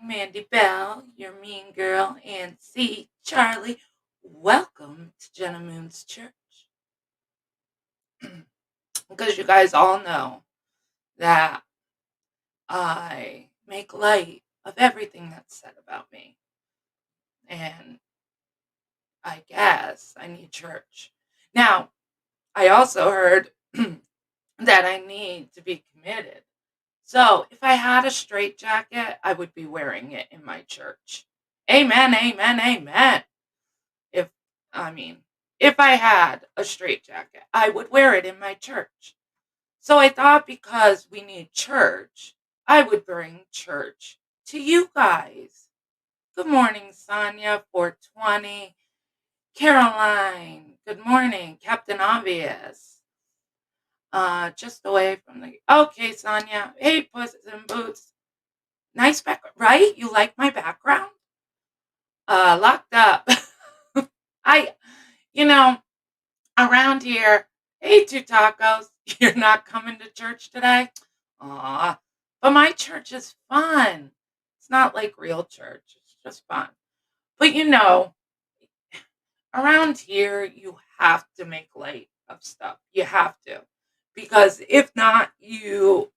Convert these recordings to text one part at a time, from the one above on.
Mandy Bell, your mean girl, and C. Charlie. Welcome to Jenna Moon's Church. Because you guys all know that I make light of everything that's said about me. And I guess I need church. Now, I also heard that I need to be committed. So if I had a straitjacket, I would be wearing it in my church. Amen, amen, amen. If I mean, if I had a straitjacket, I would wear it in my church. So I thought because we need church, I would bring church to you guys. Good morning, Sonia, 420. Caroline, good morning. Captain Obvious. Just away from the okay, Sonia. Hey, Puss in Boots. Nice background, right? You like my background? Locked up. I, you know, around here, hey, two tacos, you're not coming to church today? Aw, but my church is fun. It's not like real church, it's just fun. But around here, you have to make light of stuff. You have to. Because if not, you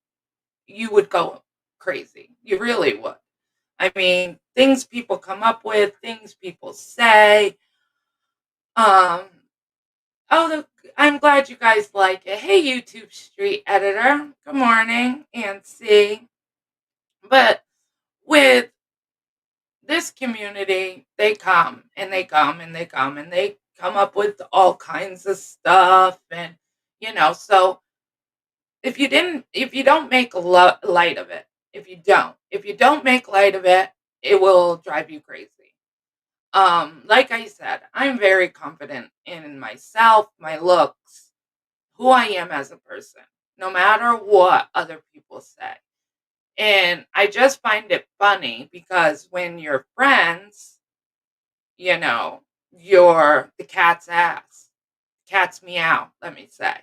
would go crazy. You really would. I mean, things people come up with, things people say. Um, I'm glad you guys like it. Hey, YouTube Street Editor. Good morning, and see. But with this community, they come and they come and they come and they come up with all kinds of stuff, and so if you don't make light of it, if you don't make light of it, it will drive you crazy. Like I said, I'm very confident in myself, my looks, who I am as a person, no matter what other people say. And I just find it funny because when you're friends, you're the cat's ass, cat's meow, let me say.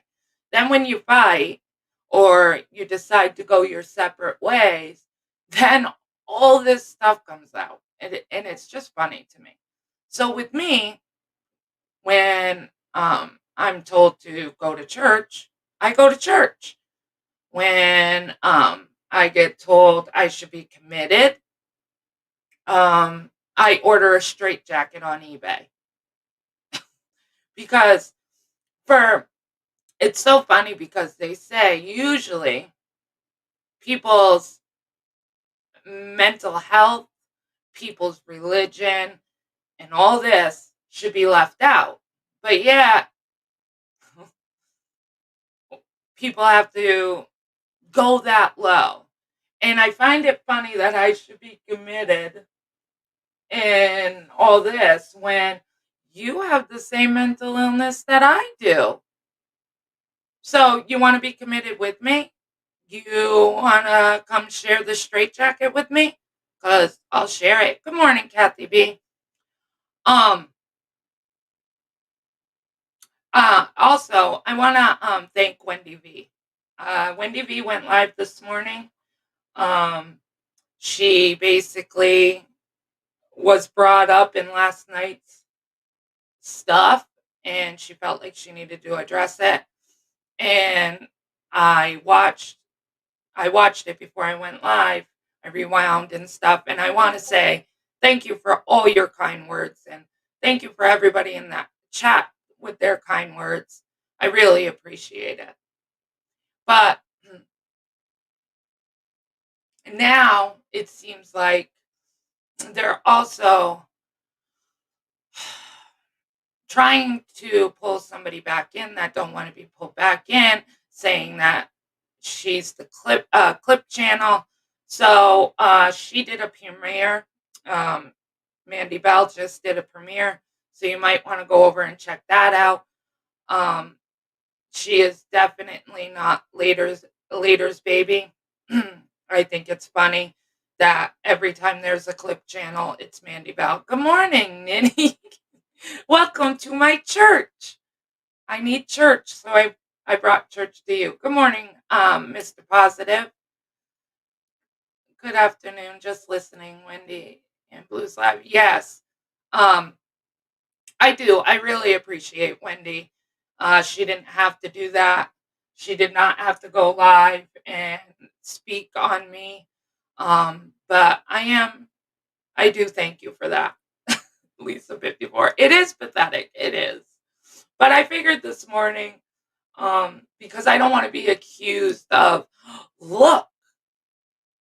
Then when you fight or you decide to go your separate ways, then all this stuff comes out. And it's just funny to me. So with me, when I'm told to go to church, I go to church. When I get told I should be committed, I order a straitjacket on eBay because for it's so funny because they say usually people's mental health, people's religion, and all this should be left out. But yeah, people have to go that low. And I find it funny that I should be committed in all this when you have the same mental illness that I do. So you want to be committed with me? You want to come share the straitjacket with me? Because I'll share it. Good morning, Kathy B. Um, Also, I want to thank Wendy V. Wendy V went live this morning. Um, she basically was brought up in last night's stuff, and she felt like she needed to address it. And I watched I watched it before I went live. I rewound and stuff, and I want to say thank you for all your kind words, and thank you for everybody in that chat with their kind words. I really appreciate it. But now it seems like they're also trying to pull somebody back in that don't want to be pulled back in, saying that she's the clip channel. So she did a premiere. Um, Mandy Bell just did a premiere, so you might want to go over and check that out. Um, she is definitely not later's baby. I think it's funny that every time there's a clip channel, it's Mandy Bell. Good morning, Ninny. Welcome to my church. I need church, so I brought church to you. Good morning, Mr. Positive. Good afternoon. Just listening, Wendy and Blues Live. Yes, um, I do. I really appreciate Wendy. She didn't have to do that. She did not have to go live and speak on me. But I do thank you for that, Lisa 54. It is pathetic. It is. But I figured this morning, because I don't want to be accused of, look,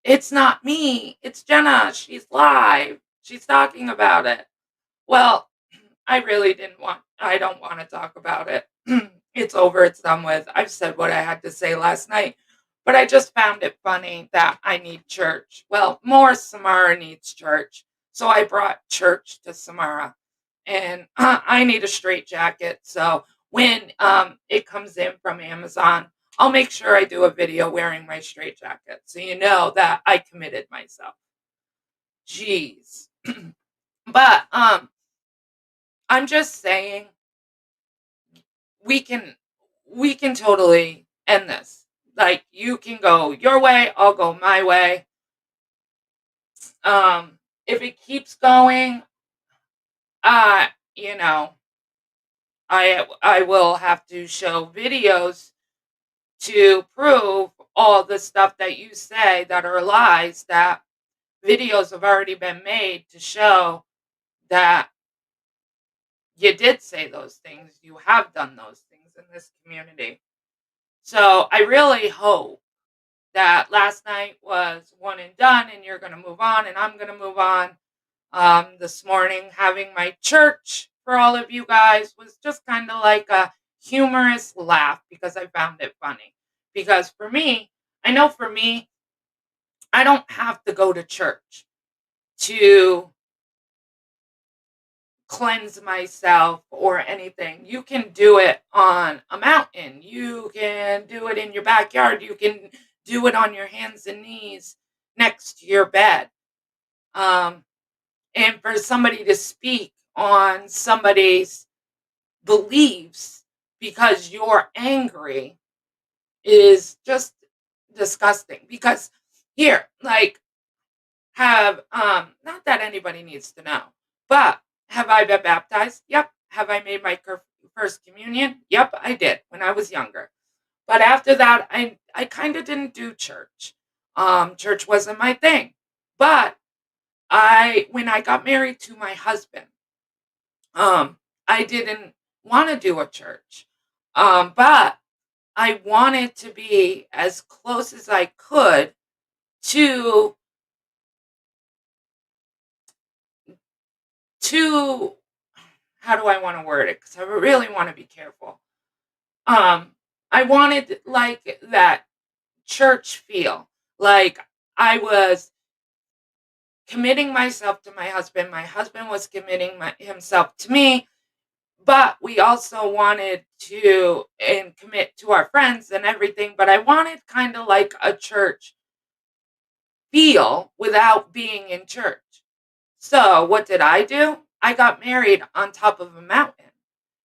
it's not me. It's Jenna. She's live. She's talking about it. Well, I don't want to talk about it. It's over. It's done with. I've said what I had to say last night. But I just found it funny that I need church. Well, more Samara needs church. So I brought church to Samara. And I need a straight jacket. So when it comes in from Amazon, I'll make sure I do a video wearing my straight jacket. So you know that I committed myself. Jeez. But I'm just saying we can we can totally end this. Like you can go your way, I'll go my way. If it keeps going, uh, you know, I will have to show videos to prove all the stuff that you say that are lies, that videos have already been made to show that you did say those things. You have done those things in this community. So I really hope that last night was one and done and you're going to move on and I'm going to move on. This morning, having my church for all of you guys was just kind of like a humorous laugh because I found it funny. Because for me, I know for me, I don't have to go to church to cleanse myself or anything. You can do it on a mountain. You can do it in your backyard. You can do it on your hands and knees next to your bed. Um, and for somebody to speak on somebody's beliefs because you're angry is just disgusting. Because here, like, have not that anybody needs to know, but have I been baptized? Yep. Have I made my first communion? Yep, I did when I was younger. But after that, I kind of didn't do church. Church wasn't my thing. But I when I got married to my husband, I didn't want to do a church. But I wanted to be as close as I could to to how do I want to word it? Because I really want to be careful. Um, I wanted like that church feel, like I was committing myself to my husband. My husband was committing himself to me, but we also wanted to and commit to our friends and everything. But I wanted kind of like a church feel without being in church. So what did I do? I got married on top of a mountain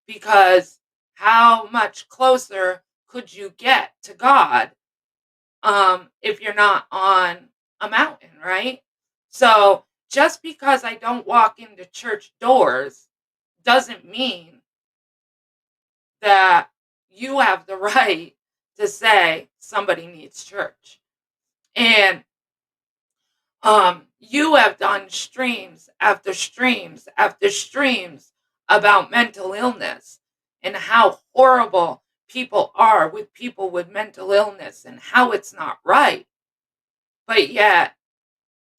because how much closer could you get to God if you're not on a mountain, right? So just because I don't walk into church doors doesn't mean that you have the right to say somebody needs church. And you have done streams after streams after streams about mental illness and how horrible people are with people with mental illness and how it's not right. But yet,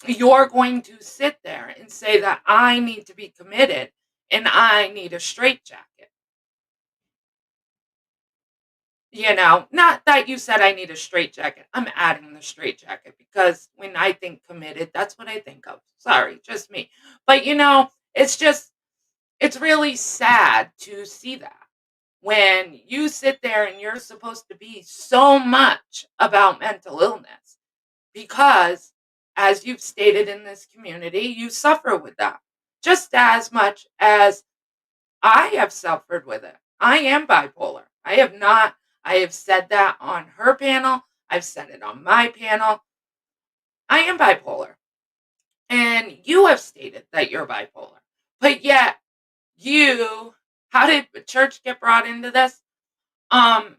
you're going to sit there and say that I need to be committed and I need a straitjacket. You know, not that you said I need a straitjacket. I'm adding the straitjacket because when I think committed, that's what I think of. Sorry, just me. But it's just, it's really sad to see that when you sit there and you're supposed to be so much about mental illness because, as you've stated in this community, you suffer with that just as much as I have suffered with it. I am bipolar. I have not, I have said that on her panel. I've said it on my panel. I am bipolar. And you have stated that you're bipolar. But yet you how did the church get brought into this? Um,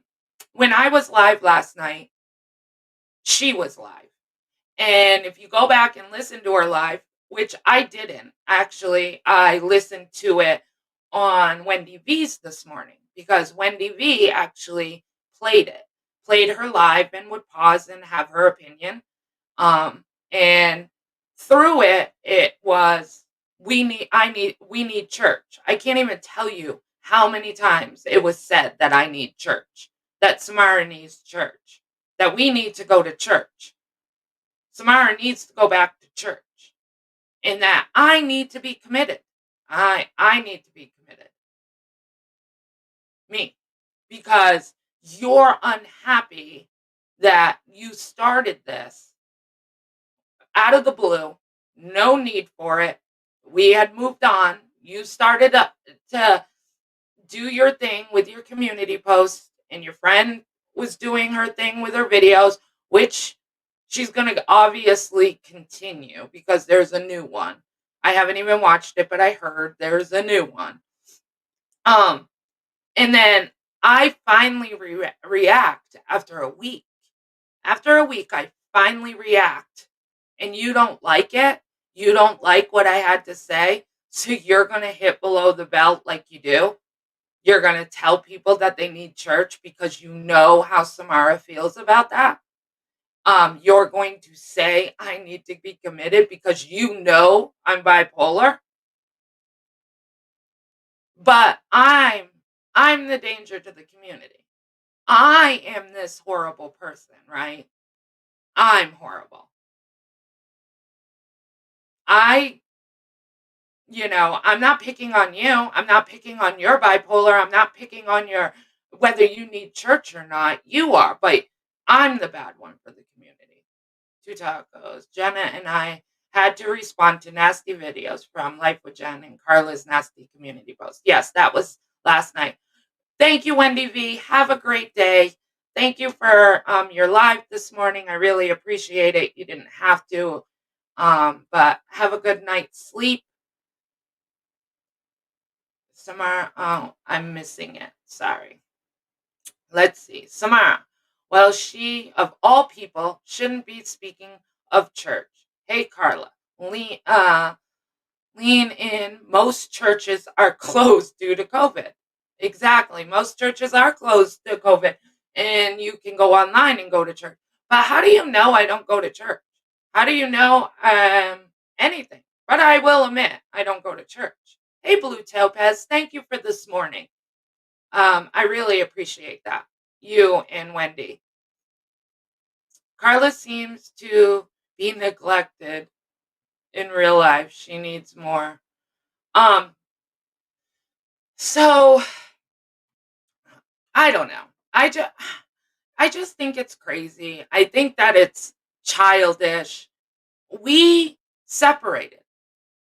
when I was live last night, she was live. And if you go back and listen to her live, which I didn't actually, I listened to it on Wendy V's this morning because Wendy V actually played it, played her live and would pause and have her opinion. And through it, it was we need church. I can't even tell you how many times it was said that I need church, that Samara needs church, that we need to go to church. Samara needs to go back to church, and that I need to be committed. I need to be committed. Me. Because you're unhappy that you started this out of the blue, no need for it. We had moved on. You started up to do your thing with your community posts, and your friend was doing her thing with her videos, which she's going to obviously continue because there's a new one. I haven't even watched it, but I heard there's a new one. Um, and then I finally react after a week. After a week, I finally react, and you don't like it. You don't like what I had to say. So you're going to hit below the belt like you do. You're going to tell people that they need church because you know how Samara feels about that. You're going to say, I need to be committed because you know I'm bipolar. But I'm the danger to the community. I am this horrible person, right? I'm horrible. I I'm not picking on you. I'm not picking on your bipolar. I'm not picking on your whether you need church or not. You are, but I'm the bad one for the community. Two tacos. Jenna and I had to respond to nasty videos from Life with Jen and Carla's nasty community post. Yes, that was last night. Thank you, Wendy V. Have a great day. Thank you for your live this morning. I really appreciate it. You didn't have to, but have a good night's sleep. Samara, oh, I'm missing it. Sorry. Let's see. Samara. Well, she, of all people, shouldn't be speaking of church. Hey, Carla. Lean in. Most churches are closed due to COVID. Exactly. Most churches are closed to COVID. And you can go online and go to church. But how do you know I don't go to church? How do you know anything? But I will admit, I don't go to church. Hey, Blue Topaz, thank you for this morning. I really appreciate that. You and Wendy. Carla seems to be neglected in real life. She needs more. Um, so I don't know. I just think it's crazy. I think that it's childish. We separated.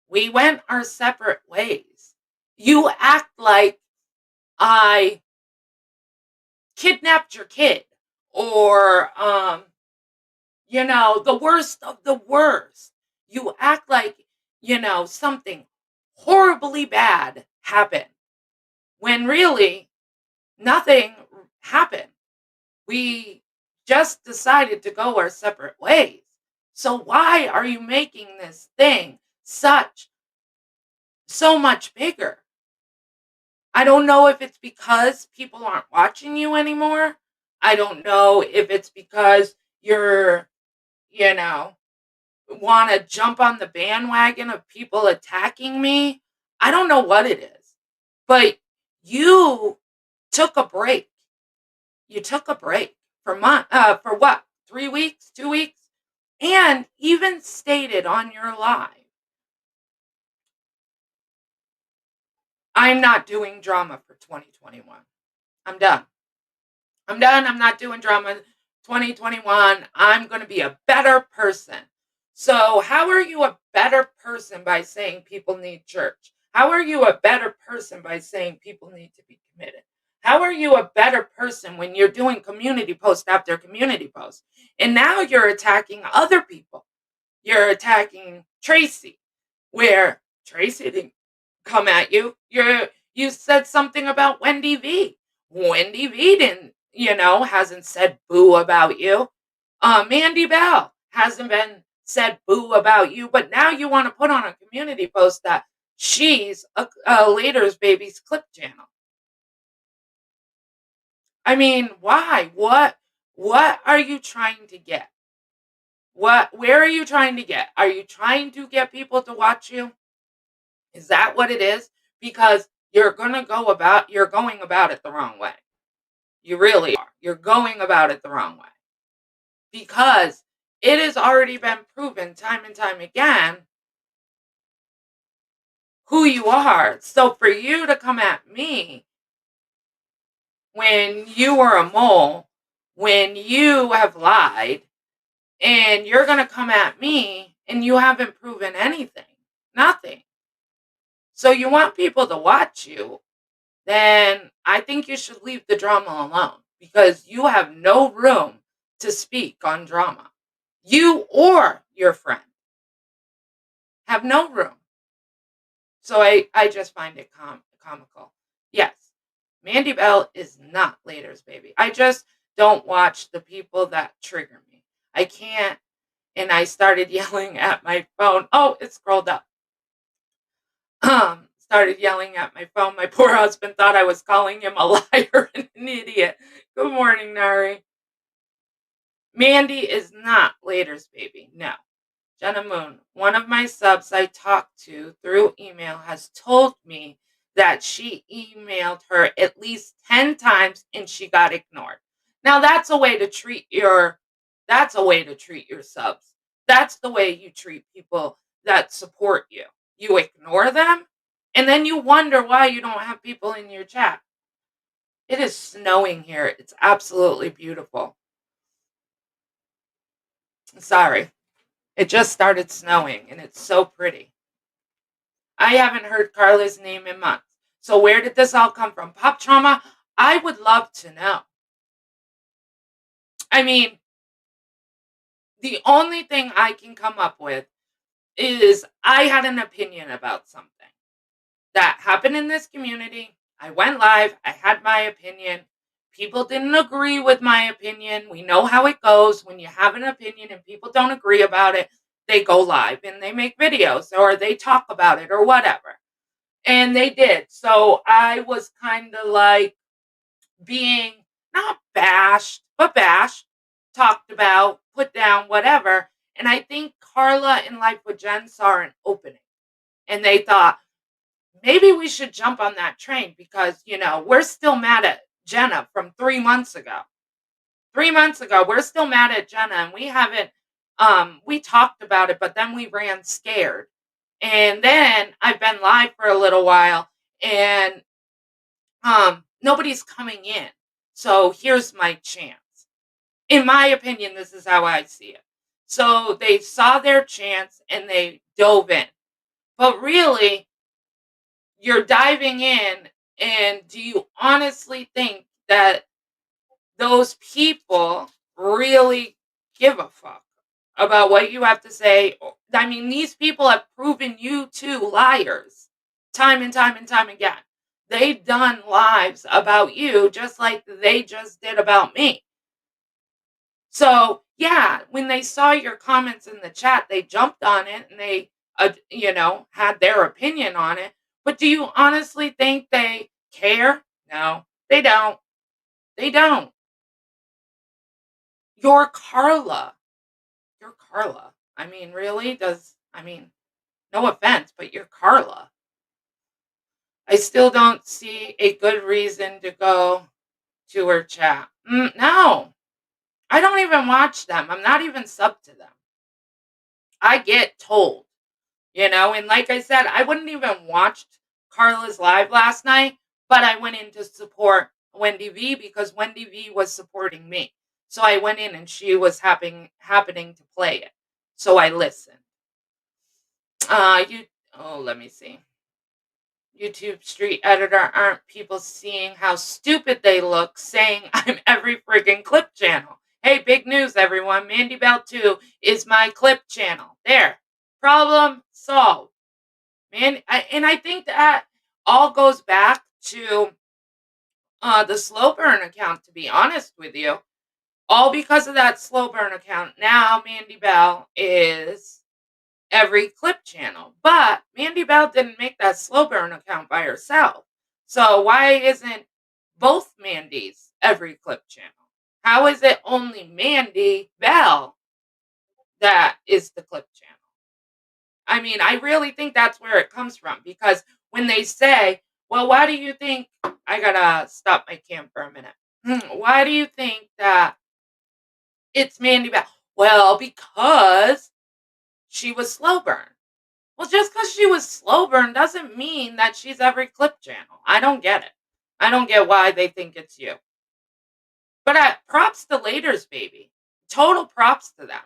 We went our separate ways. You act like I kidnapped your kid or the worst of the worst. You act like, something horribly bad happened when really nothing happened. We just decided to go our separate ways. So why are you making this thing so much bigger? I don't know if it's because people aren't watching you anymore. I don't know if it's because you're, you know, want to jump on the bandwagon of people attacking me. I don't know what it is. But you took a break. You took a break for what? 3 weeks, 2 weeks? And even stated on your live, I'm not doing drama for 2021. I'm done. I'm done. I'm not doing drama 2021. I'm going to be a better person. So, how are you a better person by saying people need church? How are you a better person by saying people need to be committed? How are you a better person when you're doing community post after community post? And now you're attacking other people. You're attacking Tracy, where Tracy didn't come at you. You said something about Wendy V. Wendy V didn't, hasn't said boo about you. Mandy Bell hasn't been said boo about you, but now you want to put on a community post that she's a Later's Baby's clip channel. I mean, why? What are you trying to get? Where are you trying to get? Are you trying to get people to watch you? Is that what it is? Because you're going about it the wrong way. You really are. You're going about it the wrong way. Because it has already been proven time and time again who you are. So for you to come at me when you were a mole, when you have lied, and you're going to come at me and you haven't proven anything, nothing. So you want people to watch you, then I think you should leave the drama alone because you have no room to speak on drama. You or your friend have no room. So I just find it comical. Yes, Mandy Bell is not Later's Baby. I just don't watch the people that trigger me. I can't. And I started yelling at my phone. Oh, it scrolled up. Started yelling at my phone. My poor husband thought I was calling him a liar and an idiot. Good morning, Nari. Mandy is not Later's Baby. No. Jenna Moon, one of my subs I talked to through email, has told me that she emailed her at least 10 times and she got ignored. Now that's a way to treat your subs. That's the way you treat people that support you. You ignore them and then you wonder why you don't have people in your chat. It is snowing here. It's absolutely beautiful. Sorry. It just started snowing and it's so pretty. I haven't heard Carla's name in months. So where did this all come from? Pop trauma? I would love to know. I mean, the only thing I can come up with is I had an opinion about something that happened in this community. I went live. I had my opinion. People didn't agree with my opinion. We know how it goes. When you have an opinion and people don't agree about it, they go live and they make videos or they talk about it or whatever. And they did. So I was kind of like being not bashed, but bashed, talked about, put down, whatever. And I think Carla and Life with Jen saw an opening. And they thought, maybe we should jump on that train because, we're still mad at Jenna from 3 months ago. 3 months ago, we're still mad at Jenna and we haven't, we talked about it, but then we ran scared. And then I've been live for a little while and nobody's coming in. So here's my chance. In my opinion, this is how I see it. So they saw their chance and they dove in. But really, you're diving in, and do you honestly think that those people really give a fuck about what you have to say? I mean, these people have proven you two liars time and time and time again. They've done lives about you just like they just did about me. So, yeah, when they saw your comments in the chat, they jumped on it and they, had their opinion on it. But do you honestly think they care? No, they don't. They don't. You're Carla. You're Carla. I mean, really? No offense, but you're Carla. I still don't see a good reason to go to her chat. No, I don't even watch them. I'm not even sub to them. I get told, and like I said, I wouldn't even watched Carla's live last night, but I went in to support Wendy V because Wendy V was supporting me. So I went in and she was happening to play it. So I listened. Let me see. YouTube street editor, aren't people seeing how stupid they look saying I'm every friggin' clip channel? Hey, big news, everyone. Mandy Bell 2 is my clip channel. There. Problem solved. And I think that all goes back to the slow burn account, to be honest with you. All because of that slow burn account. Now Mandy Bell is every clip channel. But Mandy Bell didn't make that slow burn account by herself. So why isn't both Mandys every clip channel? How is it only Mandy Bell that is the clip channel? I mean, I really think that's where it comes from because when they say, well, why do you think I gotta stop my cam for a minute? Why do you think that it's Mandy Bell? Well, because she was slow burn. Well, just because she was slow burn doesn't mean that she's every clip channel. I don't get it. I don't get why they think it's you. But props to Laters, baby. Total props to them.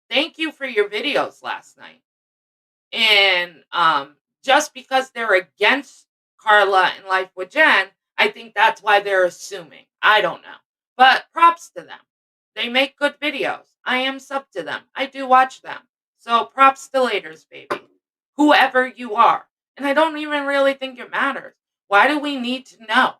Thank you for your videos last night. And just because they're against Carla and Life with Jen, I think that's why they're assuming. I don't know. But props to them. They make good videos. I am sub to them. I do watch them. So props to Laters, baby. Whoever you are. And I don't even really think it matters. Why do we need to know?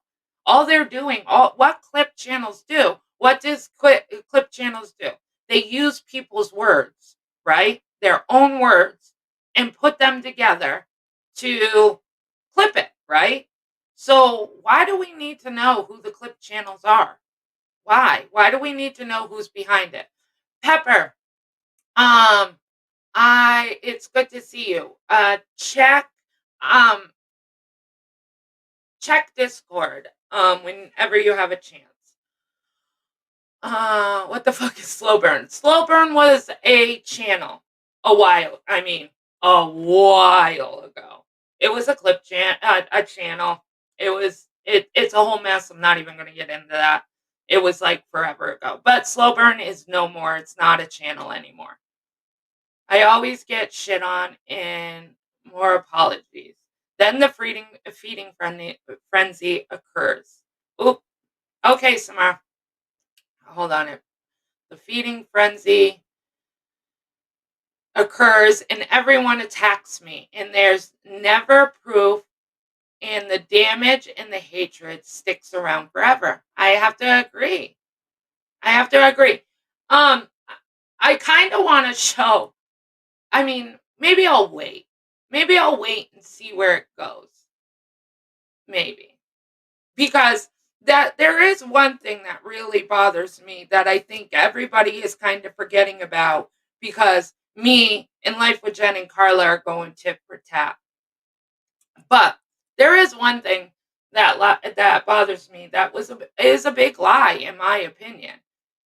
All they're doing, all what clip channels do, what does clip channels do? They use people's words, right? Their own words and put them together to clip it, right? So why do we need to know who the clip channels are? Why? Why do we need to know who's behind it? Pepper, um, it's good to see you. Um check Discord whenever you have a chance. What the fuck is Slow Burn? Slow Burn was a channel a while ago. It was a a channel. It's a whole mess. I'm not even gonna get into that. It was like forever ago. But Slow Burn is no more. It's not a channel anymore. I always get shit on and more apologies. Then the feeding frenzy occurs. Oop. Okay, Samar. Hold on. The feeding frenzy occurs and everyone attacks me. And there's never proof and the damage and the hatred sticks around forever. I have to agree. I have to agree. Um, I kind of want to show. I mean, maybe I'll wait. Maybe I'll wait and see where it goes. Maybe. Because that there is one thing that really bothers me that I think everybody is kind of forgetting about because me and Life with Jen and Carla are going tit for tat. But there is one thing that bothers me that is a big lie in my opinion,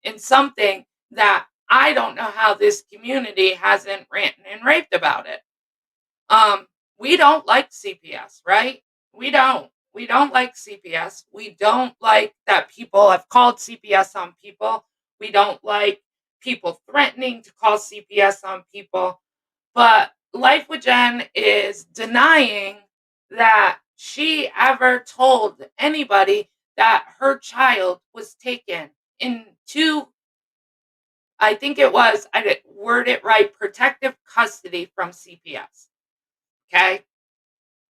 and something that I don't know how this community hasn't ranted and raved about it. We don't like CPS, right? We don't. We don't like CPS. We don't like that people have called CPS on people. We don't like people threatening to call CPS on people. But Life with Jen is denying that she ever told anybody that her child was taken into, I think it was, I did word it right, protective custody from CPS. Okay.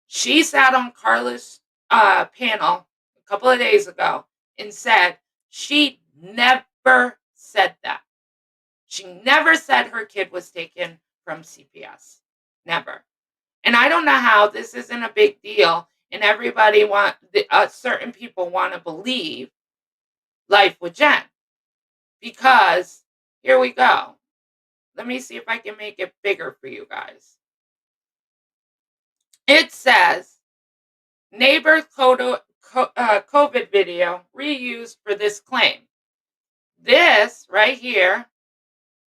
She sat on Carla's panel a couple of days ago and said she never said that. She never said her kid was taken from CPS. Never. And I don't know how this isn't a big deal and everybody certain people want to believe Life with Jen. Because here we go. Let me see if I can make it bigger for you guys. It says neighbor COVID video reused for this claim. This right here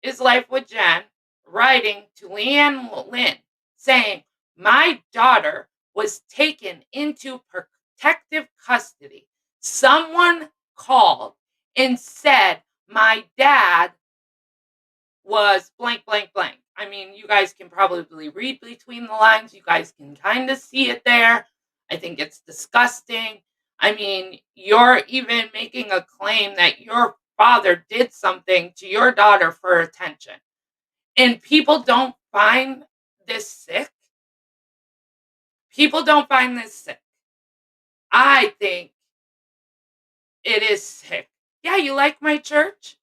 is Life with Jen writing to Leanne Lynn saying, my daughter was taken into protective custody. Someone called and said my dad was blank, blank, blank. I mean, you guys can probably read between the lines. You guys can kind of see it there. I think it's disgusting. I mean, you're even making a claim that your father did something to your daughter for attention. And people don't find this sick. People don't find this sick. I think it is sick. Yeah, you like my church?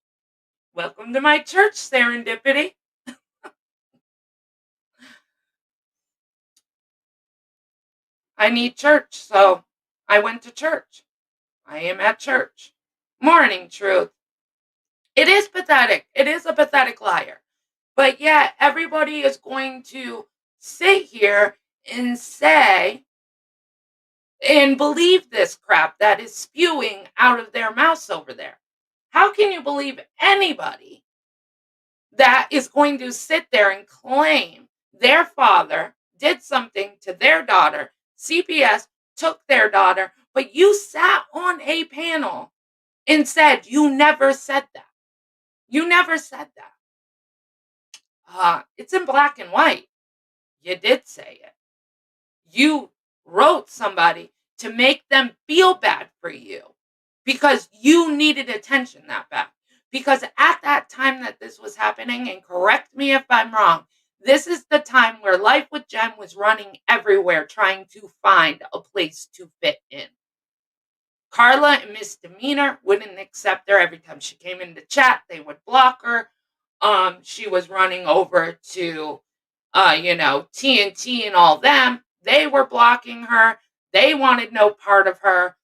Welcome to my church, serendipity. I need church, so I went to church. I am at church. Morning, truth. It is pathetic. It is a pathetic liar. But yet, everybody is going to sit here and say and believe this crap that is spewing out of their mouths over there. How can you believe anybody that is going to sit there and claim their father did something to their daughter? CPS took their daughter, but you sat on a panel and said you never said that. You never said that. It's in black and white. You did say it. You wrote somebody to make them feel bad for you because you needed attention that bad. Because at that time that this was happening, and correct me if I'm wrong, this is the time where Life with Jen was running everywhere trying to find a place to fit in. Carla and Misdemeanor wouldn't accept her. Every time she came into chat, they would block her. She was running over to, TNT and all them. They were blocking her. They wanted no part of her.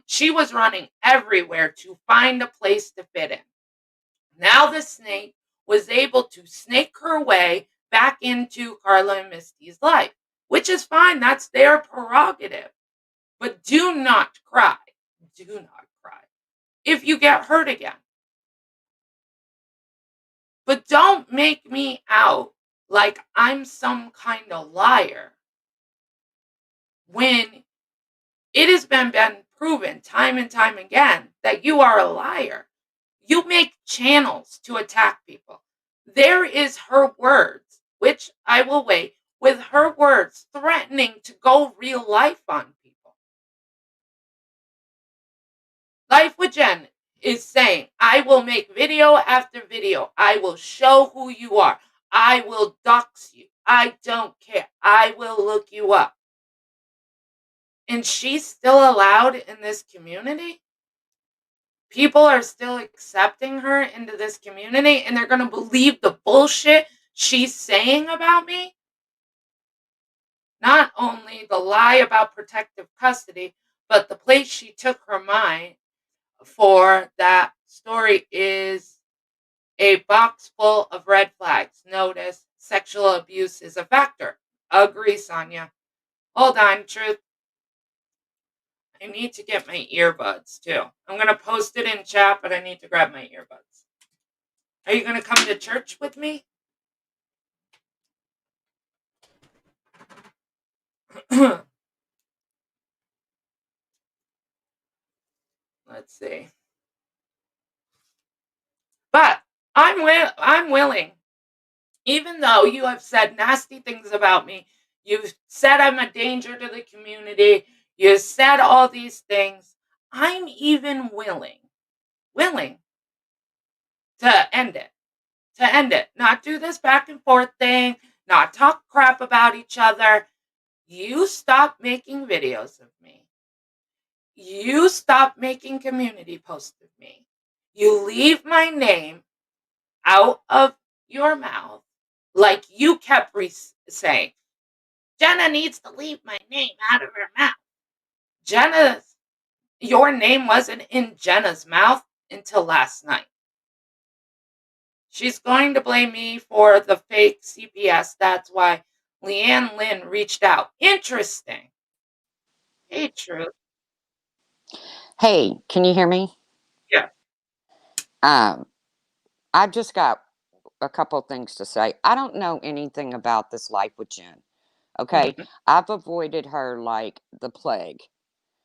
She was running everywhere to find a place to fit in. Now the snake was able to snake her way back into Carla and Misty's life, which is fine. That's their prerogative. But do not cry. Do not cry if you get hurt again. But don't make me out like I'm some kind of liar when it has been proven time and time again that you are a liar. You make channels to attack people. There is her words, which I will wait, with her words threatening to go real life on people. Life with Jen is saying, I will make video after video. I will show who you are. I will dox you. I don't care. I will look you up. And she's still allowed in this community? People are still accepting her into this community and they're going to believe the bullshit she's saying about me? Not only the lie about protective custody, but the place she took her mind for that story is a box full of red flags. Notice sexual abuse is a factor. Agree, Sonia. Hold on, truth. I need to get my earbuds too. I'm going to post it in chat, but I need to grab my earbuds. Are you going to come to church with me? Let's see. But I'm willing. Even though you have said nasty things about me, you've said I'm a danger to the community, you said all these things, I'm even willing to end it. To end it. Not do this back and forth thing, not talk crap about each other. You stop making videos of me. You stop making community posts of me. You leave my name out of your mouth like you kept saying. Jenna needs to leave my name out of her mouth. Your name wasn't in Jenna's mouth until last night. She's going to blame me for the fake CPS. That's why Leanne Lynn reached out. Interesting. Hey, Truth. Hey, can you hear me? Yeah. Um, I just got a couple of things to say. I don't know anything about this life with Jen. Okay, Mhm. I've avoided her like the plague.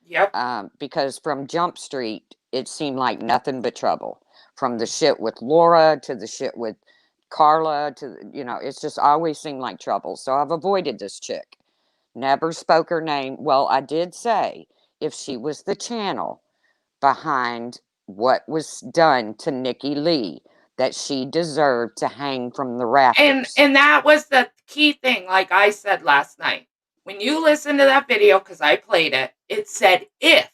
Yep. Because from Jump Street, it seemed like nothing but trouble. From the shit with Laura to the shit with Carla to it's just always seemed like trouble. So I've avoided this chick. Never spoke her name. Well, I did say if she was the channel behind what was done to Nikki Lee, that she deserved to hang from the And rafters. and that was the key thing, like I said last night. When you listen to that video, because I played it, it said if.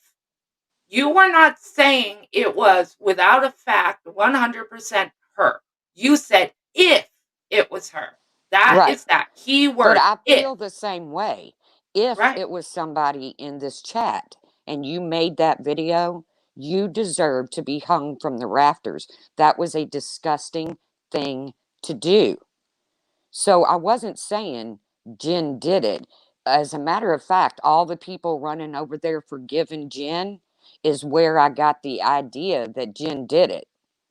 You were not saying it was without a fact 100% her. You said if it was her. That Right. is that key But word, I if. feel the same way. If Right, it was somebody in this chat and you made that video, you deserve to be hung from the rafters. That was a disgusting thing to do. So I wasn't saying Jen did it. As a matter of fact, all the people running over there forgiving Jen is where I got the idea that Jen did it.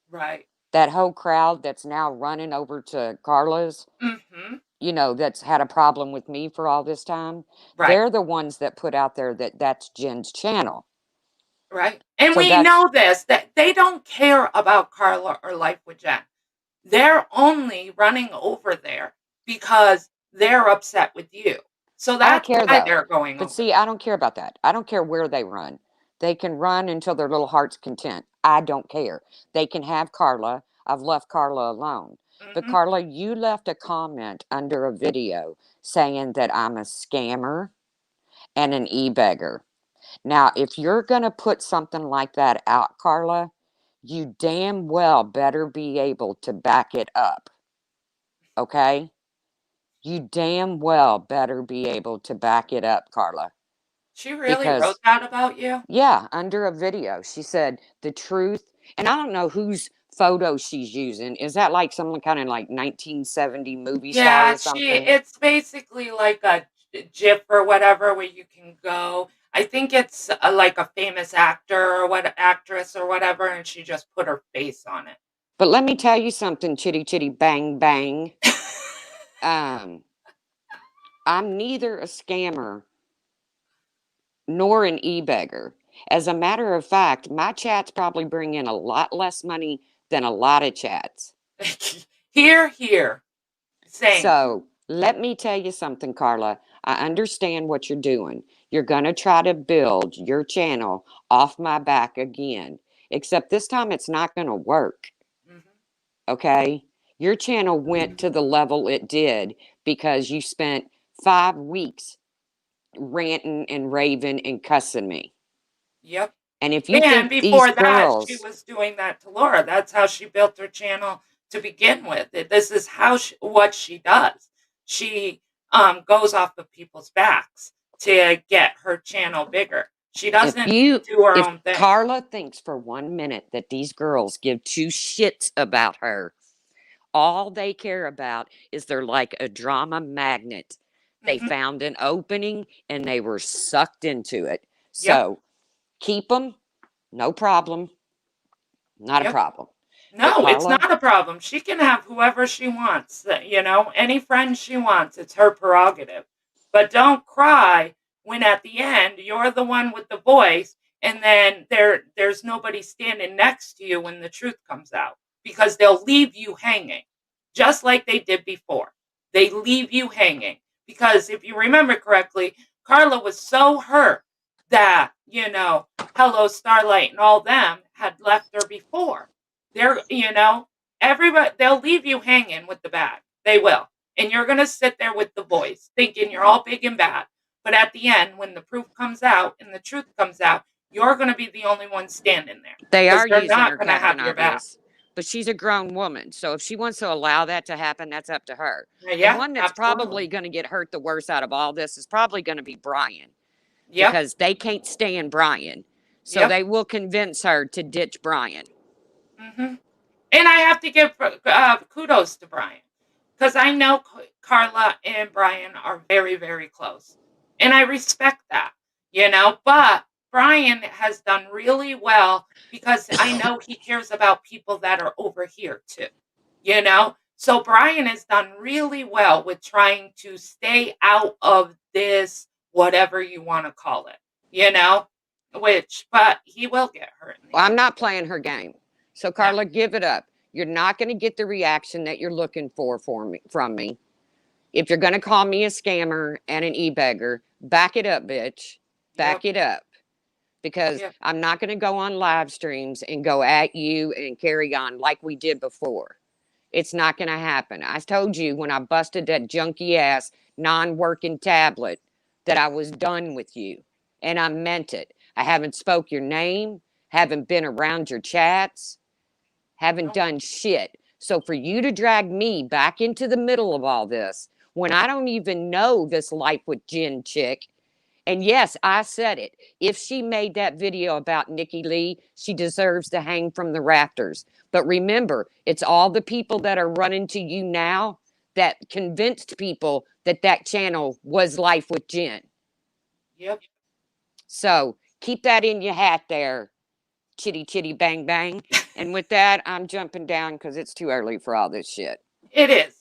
right. That whole crowd that's now running over to Carla's, Mhm. that's had a problem with me for all this time, Right, they're the ones that put out there that that's Jen's channel. right. And So we that's know this, that they don't care about Carla or Life with Jen. They're only running over there because they're upset with you. So I don't that's care why though. they're going But over see, I don't care about that. I don't care where they run. They can run until their little heart's content. I don't care. They can have Carla. I've left Carla alone. there. But Mhm. Carla, you left a comment under a video saying that I'm a scammer and an e-beggar. Now, if you're going to put something like that out, Carla, you damn well better be able to back it up. Okay? You damn well better be able to back it up, Carla. She really wrote Because, that about you? yeah, under a video, she said the truth. And I don't know whose photo she's using. Is that like some kind of like 1970 movie star Yeah, or something? it's basically like a GIF or whatever where you can go. I think it's like a famous actor or what actress or whatever, and she just put her face on it. But let me tell you something, chitty chitty bang bang. Um, I'm neither a scammer nor an e-beggar. As a matter of fact, my chats probably bring in a lot less money than a lot of chats. Here, here, same. So let me tell you something, Carla. I understand what you're doing. You're going to try to build your channel off my back again, except this time it's not going to work. Mhm. Okay? Your channel went to the level it did because you spent 5 weeks ranting and raving and cussing me. Yep. And if you And think these before that, she girls, was doing that to Laura. That's how she built her channel to begin with. This is how what she does. She goes off of people's backs to get her channel bigger. She doesn't do her if own thing. Carla thinks for 1 minute that these girls give two shits about her, all they care about is they're like a drama magnet. They Hmm. found an opening and they were sucked into it. Yep. So keep them, no problem, not a Yep. problem. But No, it's Carla, not a problem. She can have whoever she wants, any friend she wants. It's her prerogative. But don't cry when at the end you're the one with the voice and then there's nobody standing next to you when the truth comes out because they'll leave you hanging just like they did before. They leave you hanging because if you remember correctly, Carla was so hurt that, Hello Starlight and all them had left her before. They're, everybody, they'll leave you hanging with the bag. They will. And you're going to sit there with the voice thinking you're all big and bad. But at the end, when the proof comes out and the truth comes out, you're going to be the only one standing there they because are they're using not her, going to Captain have your back. Obvious. But she's a grown woman. So if she wants to allow that to happen, that's up to her. The Yeah, one that's probably absolutely. going to get hurt the worst out of all this is probably going to be Brian, Yep. because they can't stand Brian. So Yep. they will convince her to ditch Brian. Hmm. And I have to give kudos to Brian because I know Carla and Brian are very, very close. And I respect that, But Brian has done really well because I know he cares about people that are over here too. So Brian has done really well with trying to stay out of this, whatever you want to call it, you know, but he will get hurt in the Well, I'm end. not playing her game. So No. Carla, give it up. You're not going to get the reaction that you're looking for me from me. If you're going to call me a scammer and an e-beggar, back it up, bitch. Yep. Back it up. because Yeah. I'm not going to go on live streams and go at you and carry on like we did before. It's not going to happen. I told you when I busted that junky ass non working tablet that I was done with you. And I meant it. I haven't spoke your name, haven't been around your chats, haven't No. done shit. So for you to drag me back into the middle of all this when I don't even know this life with Jen chick, and yes, I said it. If she made that video about Nikki Lee, she deserves to hang from the rafters. But remember, it's all the people that are running to you now that convinced people that that channel was Life with Jen. Yep. So keep that in your hat there, chitty chitty bang bang. And with that, I'm jumping down because it's too early for all this shit. It is.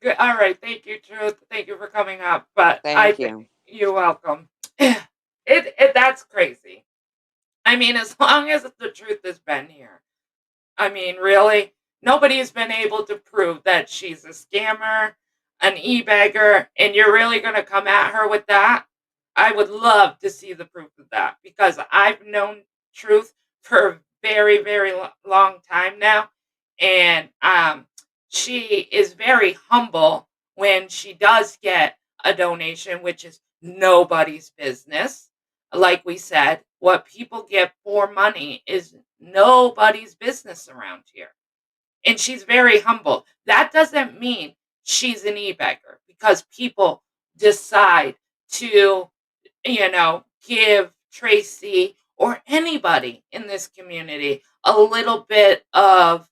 Good. All right. Thank you, Truth. Thank you for coming up. But I Thank think you. you're welcome. It that's crazy. I mean, as long as the truth has been here, I mean, really, nobody's been able to prove that she's a scammer, an e-bagger, and you're really going to come at her with that? I would love to see the proof of that because I've known Truth for a very, very long time now, and she is very humble when she does get a donation, which is nobody's business. Like we said, what people get for money is nobody's business around here. And she's very humble. That doesn't mean she's an e-beggar because people decide to, give Tracy or anybody in this community a little bit of,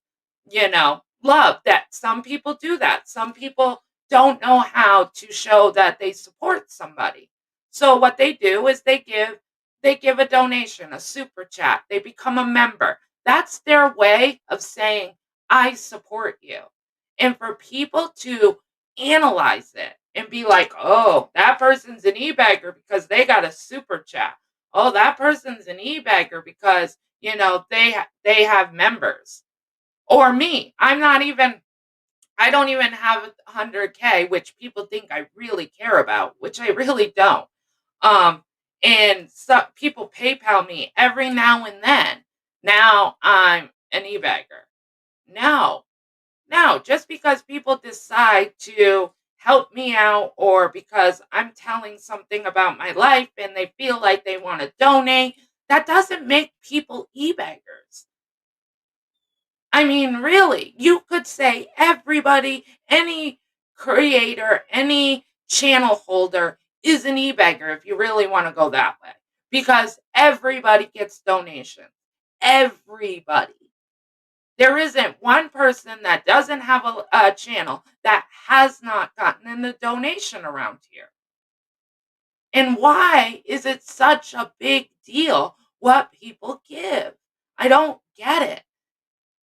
love. That some people do that. Some people don't know how to show that they support somebody. So what they do is they give a donation, a super chat. They become a member. That's their way of saying I support you. And for people to analyze it and be like, oh, that person's an e-bagger because they got a super chat. Oh, that person's an e-bagger because, they have members. Or me. I don't even have 100K, which people think I really care about, which I really don't. Um, and so people PayPal me every now and then. Now I'm an e-bagger. No, no, just because people decide to help me out or because I'm telling something about my life and they feel like they want to donate, that doesn't make people e-beggars. I mean, really, you could say everybody, any creator, any channel holder is an e-beggar if you really want to go that way. Because everybody gets donations. Everybody. There isn't one person that doesn't have a channel that has not gotten a donation around here. And why is it such a big deal what people give? I don't get it.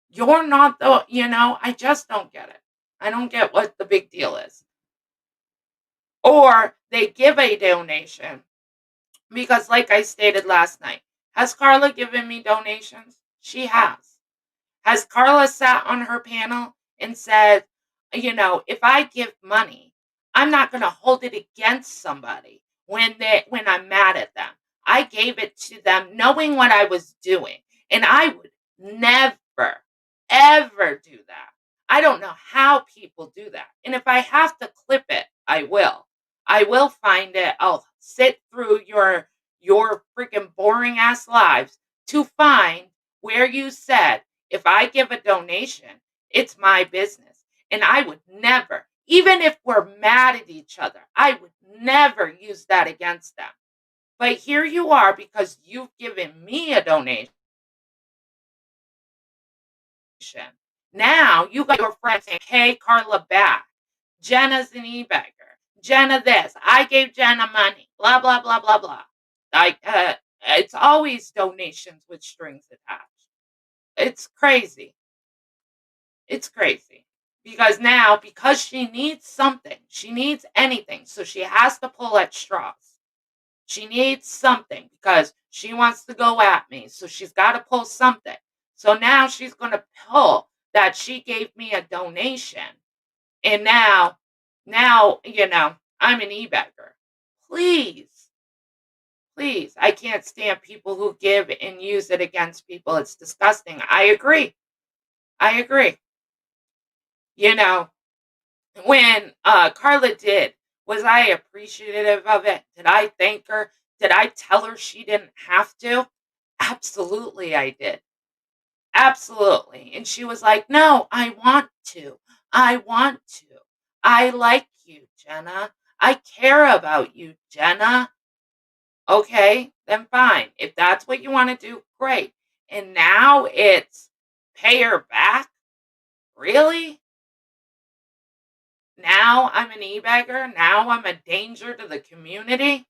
You're not I just don't get it. I don't get what the big deal is. Or they give a donation because, like I stated last night, has Carla given me donations? She has. Has Carla sat on her panel and said, if I give money, I'm not going to hold it against somebody when I'm mad at them. I gave it to them knowing what I was doing, and I would never ever do that. I don't know how people do that. And if I have to clip it, I will. I will find it. I'll sit through your freaking boring ass lives to find where you said if I give a donation, it's my business. And I would never, even if we're mad at each other, I would never use that against them. But here you are because you've given me a donation. Now you got your friends saying, hey, Carla back. Jenna's an e-bagger. Jenna this. I gave Jenna money. Blah, blah, blah, blah, blah. Like, it's always donations with strings attached. It's crazy. It's crazy. Because now, because she needs something, she needs anything. So she has to pull at straws. She needs something because she wants to go at me. So she's got to pull something. So now she's going to pull that she gave me a donation. And now, I'm an e-bagger. Please, Please, I can't stand people who give and use it against people. It's disgusting. I agree. I agree. You know, when Carla did, was I appreciative of it? Did I thank her? Did I tell her she didn't have to? Absolutely, I did. Absolutely. And she was like, "No, I want to. I want to. I like you, Jenna. I care about you, Jenna." Okay, then fine. If that's what you want to do, great. And now it's pay her back? Really? Now I'm an e-bagger? Now I'm a danger to the community?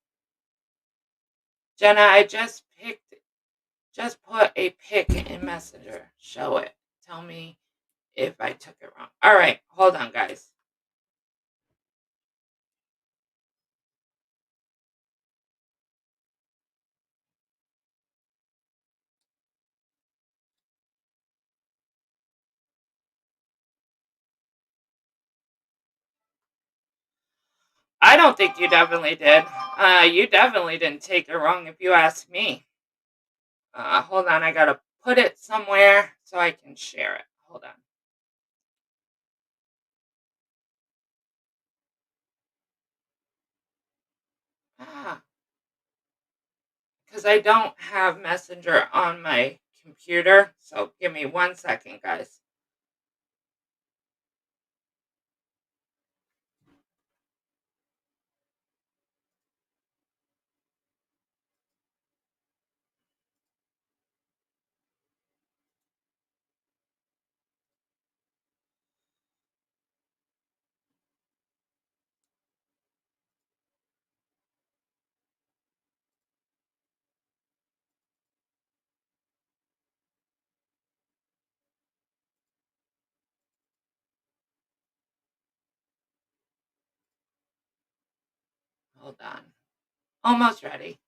Jenna, I just put a pic in Messenger. Show it. Tell me if I took it wrong. All right, hold on, guys. I don't think you definitely did. You definitely didn't take it wrong if you ask me. Hold on, I gotta put it somewhere so I can share it. Hold on. Ah, because I don't have Messenger on my computer. So give me 1 second, guys. Hold on. Almost ready.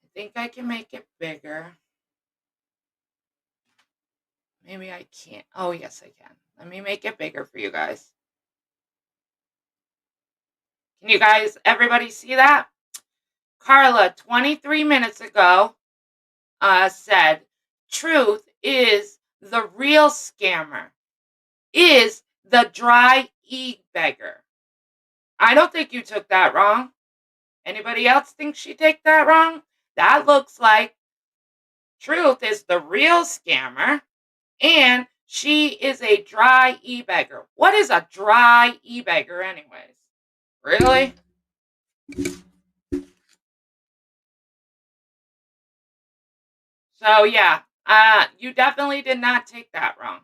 I think I can make it bigger. Maybe I can't. Oh, yes, I can. Let me make it bigger for you guys. Can you guys, everybody see that? Carla, 23 minutes ago, said, truth is the real scammer, is the dry e-beggar. I don't think you took that wrong. Anybody else think she take that wrong? That looks like truth is the real scammer and she is a dry e-beggar. What is a dry e-beggar anyways? Really? So yeah, you definitely did not take that wrong.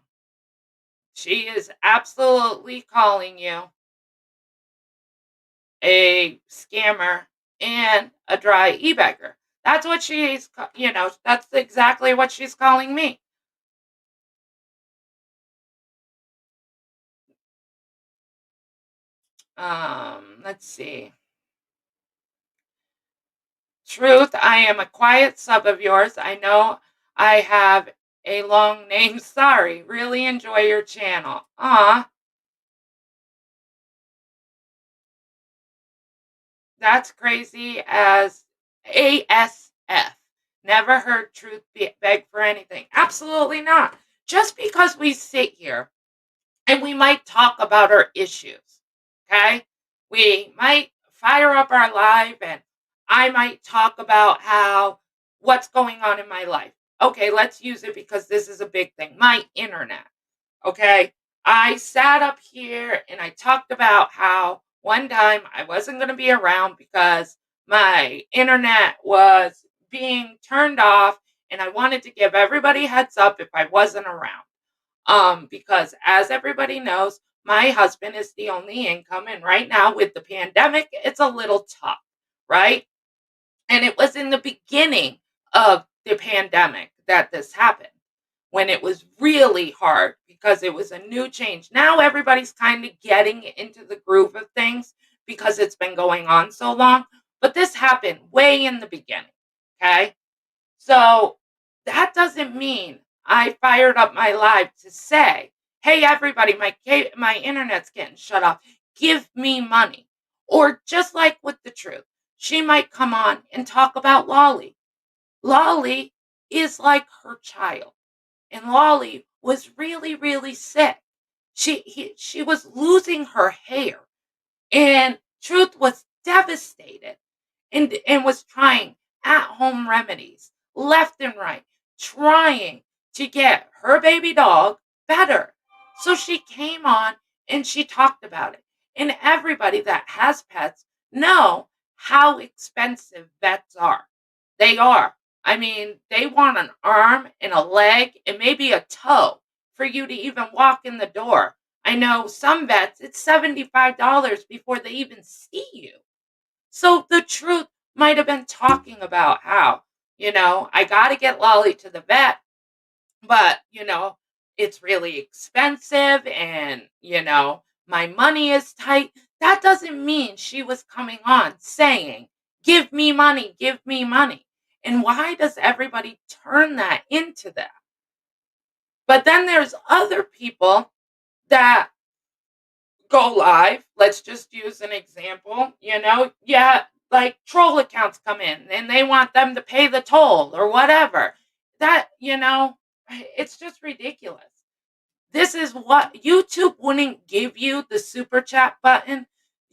She is absolutely calling you a scammer and a dry e-beggar. That's what that's exactly what she's calling me. Let's see. Truth, I am a quiet sub of yours. I know I have a long name. Sorry. Really enjoy your channel. That's crazy as ASF. Never heard truth beg for anything. Absolutely not. Just because we sit here and we might talk about our issues, okay? We might fire up our live and I might talk about what's going on in my life. Okay, let's use it because this is a big thing. My internet. Okay. I sat up here and I talked about how one time I wasn't going to be around because my internet was being turned off and I wanted to give everybody heads up if I wasn't around. Because as everybody knows, my husband is the only income and right now with the pandemic, it's a little tough, right? And it was in the beginning of the pandemic that this happened when it was really hard because it was a new change. Now everybody's kind of getting into the groove of things because it's been going on so long. But this happened way in the beginning. Okay. So that doesn't mean I fired up my live to say, "Hey, everybody, my internet's getting shut off. Give me money." Or just like with the truth, she might come on and talk about Lolly. Lolly is like her child, and Lolly was really, really sick. She was losing her hair, and Truth was devastated and was trying at-home remedies left and right, trying to get her baby dog better. So she came on and she talked about it. And everybody that has pets know how expensive vets are. They are. I mean, they want an arm and a leg and maybe a toe for you to even walk in the door. I know some vets, it's $75 before they even see you. So the truth might have been talking about how, I got to get Lolly to the vet, but, it's really expensive and, my money is tight. That doesn't mean she was coming on saying, "Give me money, give me money." And why does everybody turn that into that? But then there's other people that go live. Let's just use an example. Yeah, like troll accounts come in and they want them to pay the toll or whatever. It's just ridiculous. This is what YouTube wouldn't give you the super chat button.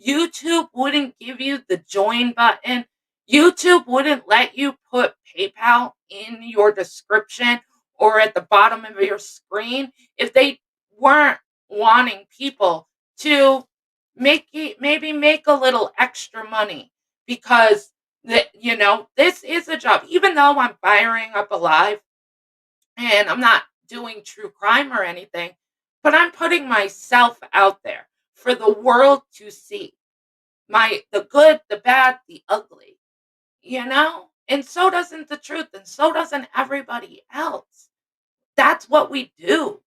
YouTube wouldn't give you the join button. YouTube wouldn't let you put PayPal in your description or at the bottom of your screen if they weren't wanting people to maybe make a little extra money because this is a job. Even though I'm firing up a live and I'm not doing true crime or anything, but I'm putting myself out there for the world to see. The good, the bad, the ugly, And so doesn't the truth, and so doesn't everybody else. That's what we do.